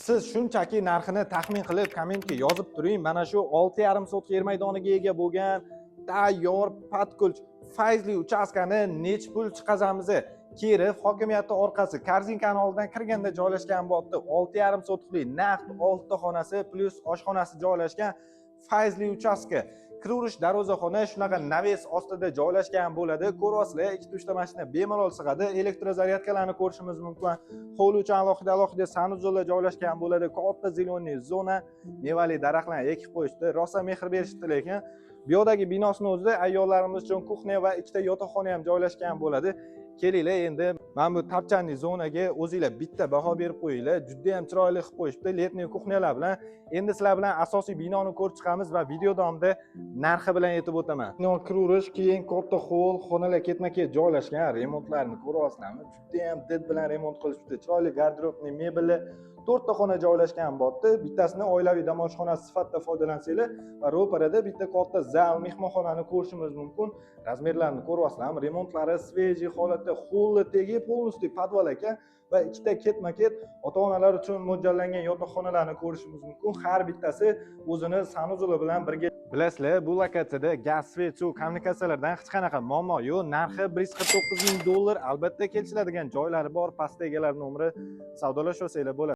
Siz shunchaki narxini taxmin qilib kommentga yozib turing. Mana shu 6,5 sotka yer maydoniga ega bo'lgan tayyor patkulch fayzli uchastkani nech pul chiqazamiz? Kirov hokimiyati orqasi Karzin kanalidan kirganda joylashgan bo'ldi. 6,5 sotkali naqd 6 ta xonasi plus oshxonasi joylashgan fayzli uchastka. Kiraverish darvozaxona shunaqa naves ostida joylashgan bo'ladi. Ko'ryapsizlar, ikkita uchta mashina bemalol sig'adi. Elektrozaryadkalarni ko'rishimiz mumkin. Hovli uchun alohida sanuzollar joylashgan bo'ladi. Katta zeleniy zona, mevali daraxtlarni ekib qo'yishdi. Rosa mehr berishdi, lekin bu yerdagi binosini o'zida ayollarimiz uchun kuxnya va ikkita yotoqxona ham joylashgan bo'ladi. Kelinglar endi mana bu tapchani zonaga o'zingizlar bitta baho berib qo'yinglar. Juda ham chiroyli qilib qo'yishdi, letniy kuxnyalar bilan. Endi sizlar bilan asosiy binoni ko'rib chiqamiz va video davomida narxi bilan aytib o'taman. Bino kiraverish, keyin katta hol, xonalar ketma-ket joylashgan. Remontlarni ko'ryapsizlarmi? Juda ham did bilan remont qilishdi. Chiroyli garderobli mebelli 4 ta xona joylashgan bo'ldi. Bittasini oilaviy dam olish xonasi sifatida foydalansanglar va ro'parada bitta katta zal, mehmonxonani ko'rishimiz mumkin. Razmerlarni ko'ryapsizlarmi? Remontlari svejiy holatda, holli tegib, polностью podval ekan va ikkita ketma-ket ota-onalar uchun mo'ljallangan yotoqxonalarni ko'rishimiz mumkin. Har bittasi o'zini sanuzoli bilan birga. Bilasizlar, bu lokatsiyada gaz, svet, suv, kommunikatsiyalardan hech qanaqa muammo yo'q. Narxi 149 ming dollar. Albatta kelishiladigan joylari bor. Pastda egalar nomeri savdolashib olsanglar bo'ladi.